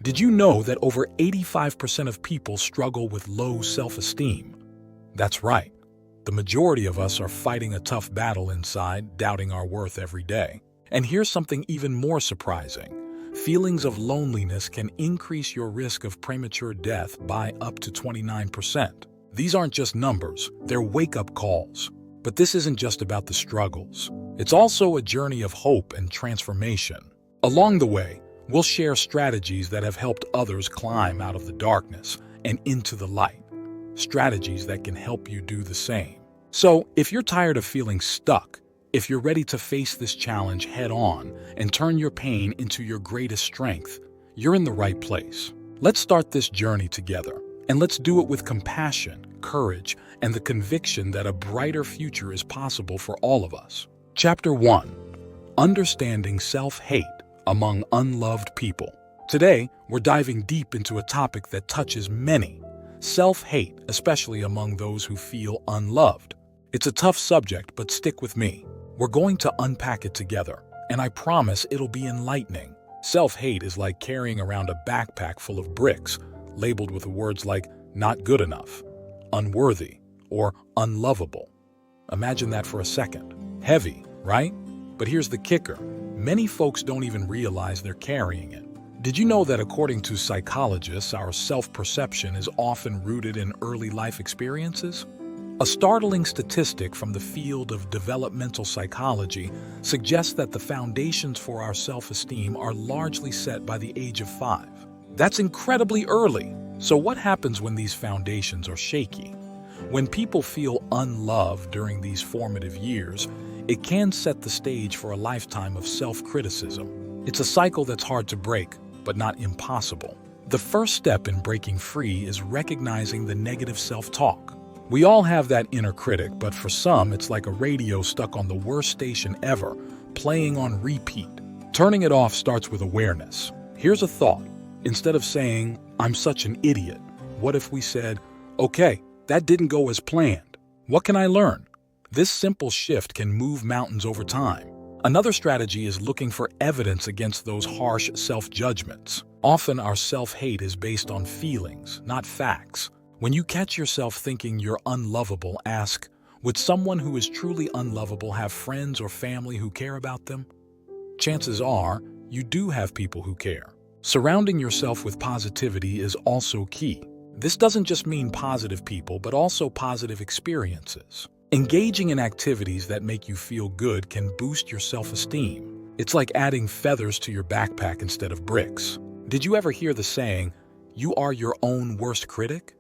Did you know that over 85% of people struggle with low self-esteem? That's right. The majority of us are fighting a tough battle inside, doubting our worth every day. And here's something even more surprising. Feelings of loneliness can increase your risk of premature death by up to 29%. These aren't just numbers, they're wake-up calls. But this isn't just about the struggles. It's also a journey of hope and transformation. Along the way, we'll share strategies that have helped others climb out of the darkness and into the light. Strategies that can help you do the same. So, if you're tired of feeling stuck, if you're ready to face this challenge head-on and turn your pain into your greatest strength, you're in the right place. Let's start this journey together, and let's do it with compassion, courage, and the conviction that a brighter future is possible for all of us. Chapter 1. Understanding Self-Hate Among Unloved People. Today, we're diving deep into a topic that touches many. Self-hate, especially among those who feel unloved. It's a tough subject, but stick with me. We're going to unpack it together, and I promise it'll be enlightening. Self-hate is like carrying around a backpack full of bricks, labeled with words like not good enough, unworthy, or unlovable. Imagine that for a second. Heavy, right? But here's the kicker. Many folks don't even realize they're carrying it. Did you know that according to psychologists, our self-perception is often rooted in early life experiences? A startling statistic from the field of developmental psychology suggests that the foundations for our self-esteem are largely set by the age of 5. That's incredibly early. So what happens when these foundations are shaky? When people feel unloved during these formative years, it can set the stage for a lifetime of self-criticism. It's a cycle that's hard to break, but not impossible. The first step in breaking free is recognizing the negative self-talk. We all have that inner critic, but for some, it's like a radio stuck on the worst station ever, playing on repeat. Turning it off starts with awareness. Here's a thought. Instead of saying, "I'm such an idiot," what if we said, "Okay, that didn't go as planned. What can I learn?" This simple shift can move mountains over time. Another strategy is looking for evidence against those harsh self-judgments. Often our self-hate is based on feelings, not facts. When you catch yourself thinking you're unlovable, ask, would someone who is truly unlovable have friends or family who care about them? Chances are, you do have people who care. Surrounding yourself with positivity is also key. This doesn't just mean positive people, but also positive experiences. Engaging in activities that make you feel good can boost your self-esteem. It's like adding feathers to your backpack instead of bricks. Did you ever hear the saying, "You are your own worst critic"?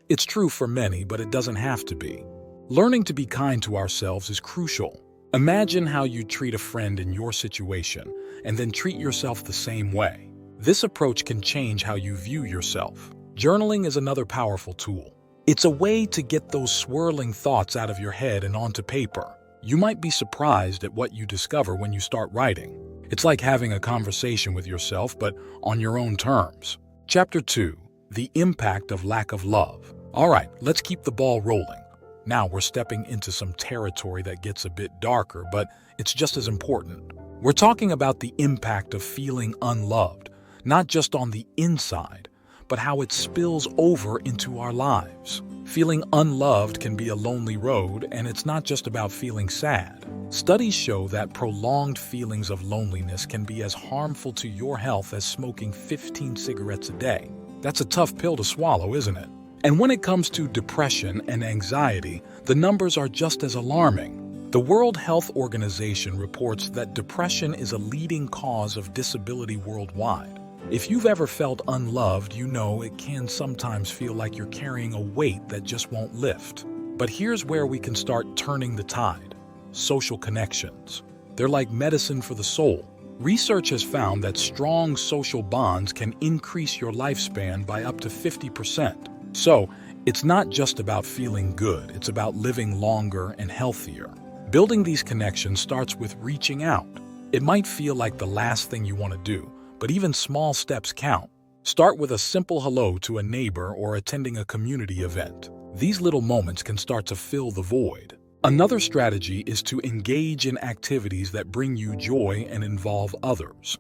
It's true for many, but it doesn't have to be. Learning to be kind to ourselves is crucial. Imagine how you treat a friend in your situation, and then treat yourself the same way. This approach can change how you view yourself. Journaling is another powerful tool. It's a way to get those swirling thoughts out of your head and onto paper. You might be surprised at what you discover when you start writing. It's like having a conversation with yourself, but on your own terms. Chapter 2. The Impact of Lack of Love. All right, let's keep the ball rolling. Now we're stepping into some territory that gets a bit darker, but it's just as important. We're talking about the impact of feeling unloved, not just on the inside, but how it spills over into our lives. Feeling unloved can be a lonely road, and it's not just about feeling sad. Studies show that prolonged feelings of loneliness can be as harmful to your health as smoking 15 cigarettes a day. That's a tough pill to swallow, isn't it? And when it comes to depression and anxiety, the numbers are just as alarming. The World Health Organization reports that depression is a leading cause of disability worldwide. If you've ever felt unloved, you know it can sometimes feel like you're carrying a weight that just won't lift. But here's where we can start turning the tide. Social connections. They're like medicine for the soul. Research has found that strong social bonds can increase your lifespan by up to 50%. So, it's not just about feeling good, it's about living longer and healthier. Building these connections starts with reaching out. It might feel like the last thing you want to do, but even small steps count. Start with a simple hello to a neighbor or attending a community event. These little moments can start to fill the void. Another strategy is to engage in activities that bring you joy and involve others.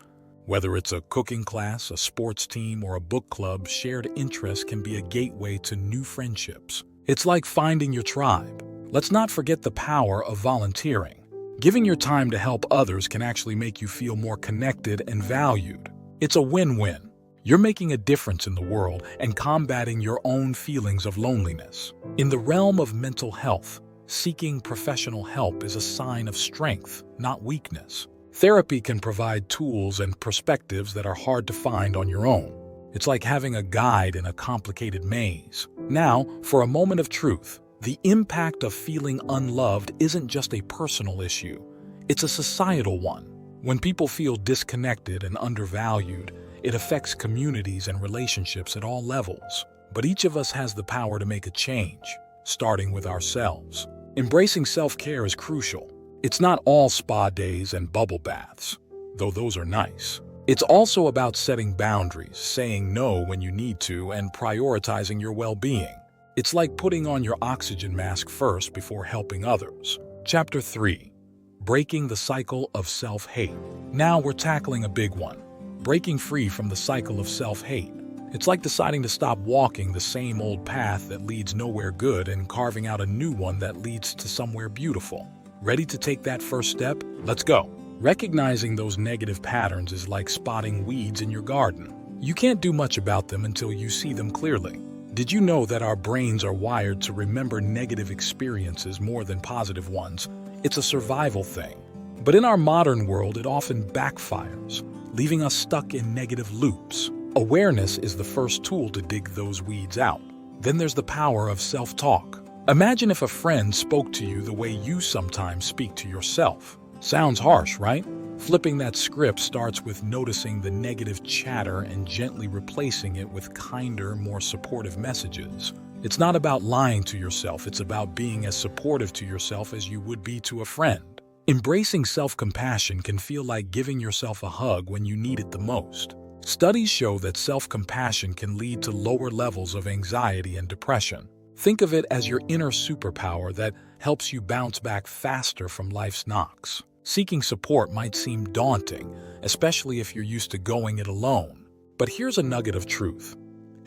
Whether it's a cooking class, a sports team, or a book club, shared interests can be a gateway to new friendships. It's like finding your tribe. Let's not forget the power of volunteering. Giving your time to help others can actually make you feel more connected and valued. It's a win-win. You're making a difference in the world and combating your own feelings of loneliness. In the realm of mental health, seeking professional help is a sign of strength, not weakness. Therapy can provide tools and perspectives that are hard to find on your own. It's like having a guide in a complicated maze. Now, for a moment of truth, the impact of feeling unloved isn't just a personal issue. It's a societal one. When people feel disconnected and undervalued, it affects communities and relationships at all levels. But each of us has the power to make a change, starting with ourselves. Embracing self-care is crucial. It's not all spa days and bubble baths, though those are nice. It's also about setting boundaries, saying no when you need to, and prioritizing your well-being. It's like putting on your oxygen mask first before helping others. Chapter 3. Breaking the cycle of self-hate. Now we're tackling a big one. Breaking free from the cycle of self-hate. It's like deciding to stop walking the same old path that leads nowhere good and carving out a new one that leads to somewhere beautiful. Ready to take that first step? Let's go. Recognizing those negative patterns is like spotting weeds in your garden. You can't do much about them until you see them clearly. Did you know that our brains are wired to remember negative experiences more than positive ones? It's a survival thing. But in our modern world, it often backfires, leaving us stuck in negative loops. Awareness is the first tool to dig those weeds out. Then there's the power of self-talk. Imagine if a friend spoke to you the way you sometimes speak to yourself. Sounds harsh, right? Flipping that script starts with noticing the negative chatter and gently replacing it with kinder, more supportive messages. It's not about lying to yourself, it's about being as supportive to yourself as you would be to a friend. Embracing self-compassion can feel like giving yourself a hug when you need it the most. Studies show that self-compassion can lead to lower levels of anxiety and depression. Think of it as your inner superpower that helps you bounce back faster from life's knocks. Seeking support might seem daunting, especially if you're used to going it alone. But here's a nugget of truth.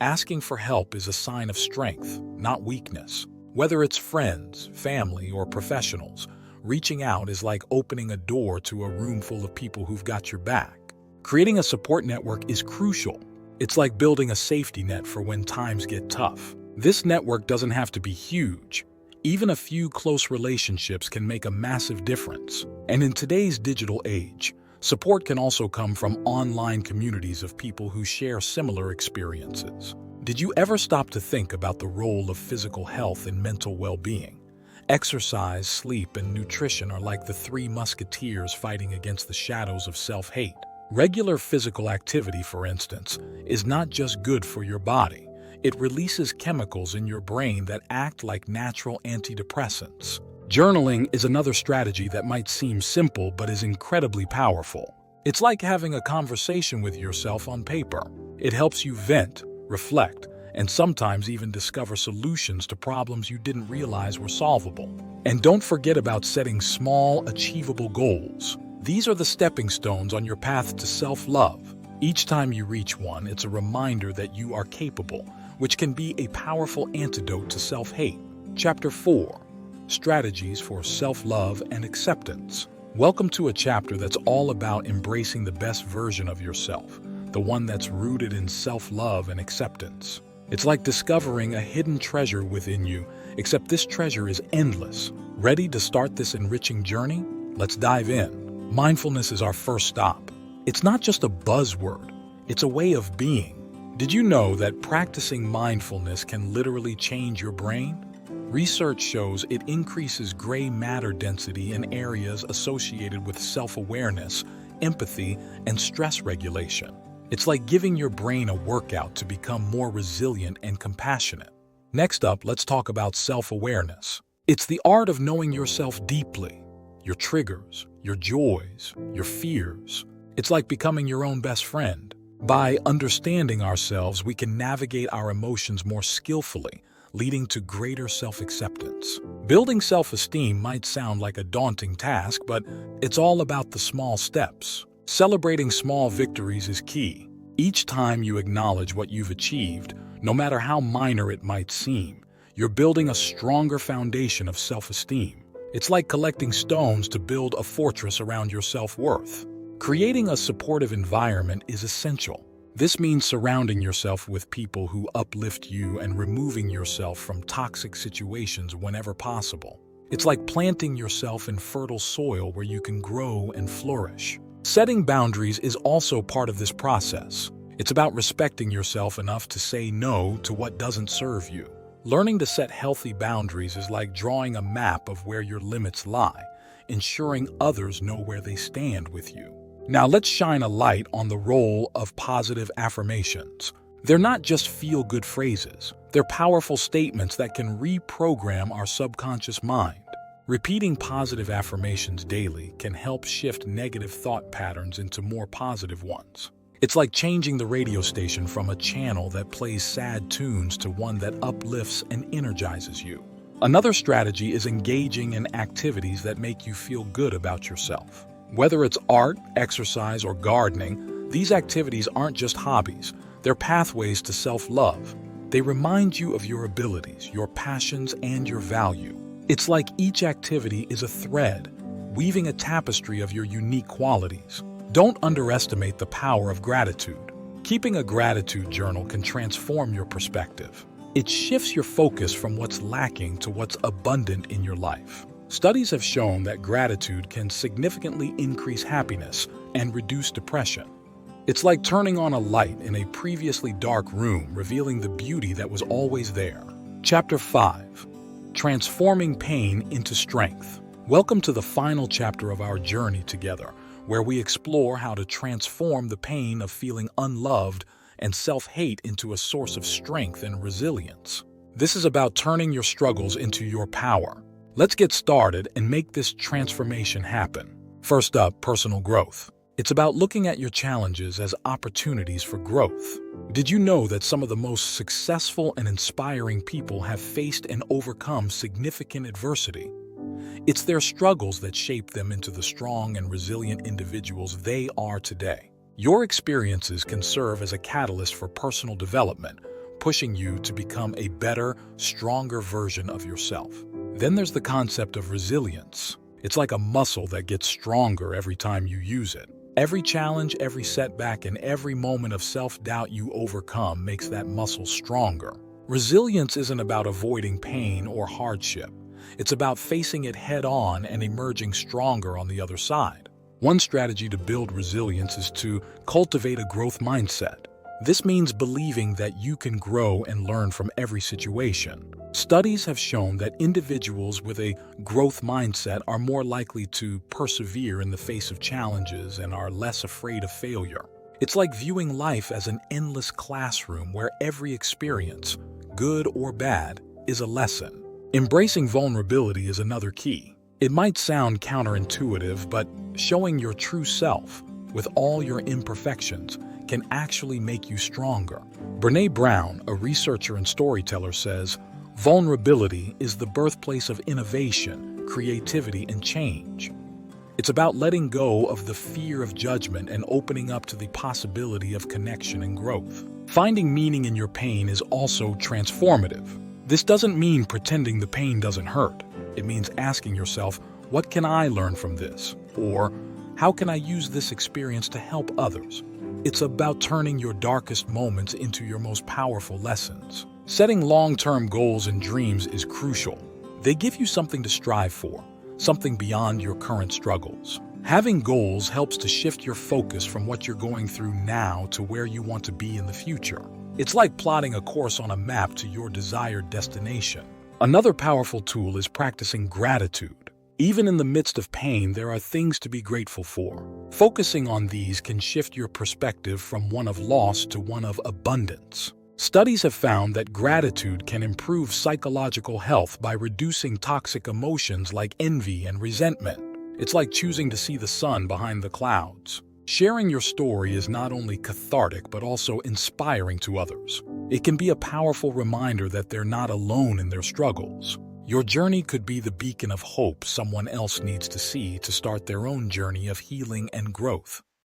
Asking for help is a sign of strength, not weakness. Whether it's friends, family, or professionals, reaching out is like opening a door to a room full of people who've got your back. Creating a support network is crucial. It's like building a safety net for when times get tough. This network doesn't have to be huge. Even a few close relationships can make a massive difference. And in today's digital age, support can also come from online communities of people who share similar experiences. Did you ever stop to think about the role of physical health in mental well-being? Exercise, sleep, and nutrition are like the three musketeers fighting against the shadows of self-hate. Regular physical activity, for instance, is not just good for your body. It releases chemicals in your brain that act like natural antidepressants. Journaling is another strategy that might seem simple but is incredibly powerful. It's like having a conversation with yourself on paper. It helps you vent, reflect, and sometimes even discover solutions to problems you didn't realize were solvable. And don't forget about setting small, achievable goals. These are the stepping stones on your path to self-love. Each time you reach one, it's a reminder that you are capable, which can be a powerful antidote to self-hate. Chapter 4. Strategies for Self-Love and Acceptance. Welcome to a chapter that's all about embracing the best version of yourself, the one that's rooted in self-love and acceptance. It's like discovering a hidden treasure within you, except this treasure is endless. Ready to start this enriching journey? Let's dive in. Mindfulness is our first stop. It's not just a buzzword, it's a way of being. Did you know that practicing mindfulness can literally change your brain? Research shows it increases gray matter density in areas associated with self-awareness, empathy, and stress regulation. It's like giving your brain a workout to become more resilient and compassionate. Next up, let's talk about self-awareness. It's the art of knowing yourself deeply, your triggers, your joys, your fears. It's like becoming your own best friend. By understanding ourselves, we can navigate our emotions more skillfully, leading to greater self-acceptance. Building self-esteem might sound like a daunting task, but it's all about the small steps. Celebrating small victories is key. Each time you acknowledge what you've achieved, no matter how minor it might seem, you're building a stronger foundation of self-esteem. It's like collecting stones to build a fortress around your self-worth. Creating a supportive environment is essential. This means surrounding yourself with people who uplift you and removing yourself from toxic situations whenever possible. It's like planting yourself in fertile soil where you can grow and flourish. Setting boundaries is also part of this process. It's about respecting yourself enough to say no to what doesn't serve you. Learning to set healthy boundaries is like drawing a map of where your limits lie, ensuring others know where they stand with you. Now let's shine a light on the role of positive affirmations. They're not just feel-good phrases. They're powerful statements that can reprogram our subconscious mind. Repeating positive affirmations daily can help shift negative thought patterns into more positive ones. It's like changing the radio station from a channel that plays sad tunes to one that uplifts and energizes you. Another strategy is engaging in activities that make you feel good about yourself. Whether it's art, exercise, or gardening, these activities aren't just hobbies. They're pathways to self-love. They remind you of your abilities, your passions, and your value. It's like each activity is a thread, weaving a tapestry of your unique qualities. Don't underestimate the power of gratitude. Keeping a gratitude journal can transform your perspective. It shifts your focus from what's lacking to what's abundant in your life. Studies have shown that gratitude can significantly increase happiness and reduce depression. It's like turning on a light in a previously dark room, revealing the beauty that was always there. Chapter 5. Transforming Pain into Strength. Welcome to the final chapter of our journey together, where we explore how to transform the pain of feeling unloved and self-hate into a source of strength and resilience. This is about turning your struggles into your power. Let's get started and make this transformation happen. First up, personal growth. It's about looking at your challenges as opportunities for growth. Did you know that some of the most successful and inspiring people have faced and overcome significant adversity? It's their struggles that shape them into the strong and resilient individuals they are today. Your experiences can serve as a catalyst for personal development, pushing you to become a better, stronger version of yourself. Then there's the concept of resilience. It's like a muscle that gets stronger every time you use it. Every challenge, every setback, and every moment of self-doubt you overcome makes that muscle stronger. Resilience isn't about avoiding pain or hardship. It's about facing it head-on and emerging stronger on the other side. One strategy to build resilience is to cultivate a growth mindset. This means believing that you can grow and learn from every situation. Studies have shown that individuals with a growth mindset are more likely to persevere in the face of challenges and are less afraid of failure. It's like viewing life as an endless classroom where every experience, good or bad, is a lesson. Embracing vulnerability is another key. It might sound counterintuitive, but showing your true self, with all your imperfections, can actually make you stronger. Brené Brown, a researcher and storyteller, says, "Vulnerability is the birthplace of innovation, creativity, and change." It's about letting go of the fear of judgment and opening up to the possibility of connection and growth. Finding meaning in your pain is also transformative. This doesn't mean pretending the pain doesn't hurt. It means asking yourself, what can I learn from this? Or, how can I use this experience to help others? It's about turning your darkest moments into your most powerful lessons. Setting long-term goals and dreams is crucial. They give you something to strive for, something beyond your current struggles. Having goals helps to shift your focus from what you're going through now to where you want to be in the future. It's like plotting a course on a map to your desired destination. Another powerful tool is practicing gratitude. Even in the midst of pain, there are things to be grateful for. Focusing on these can shift your perspective from one of loss to one of abundance. Studies have found that gratitude can improve psychological health by reducing toxic emotions like envy and resentment. It's like choosing to see the sun behind the clouds. Sharing your story is not only cathartic but also inspiring to others. It can be a powerful reminder that they're not alone in their struggles. Your journey could be the beacon of hope someone else needs to see to start their own journey of healing and growth.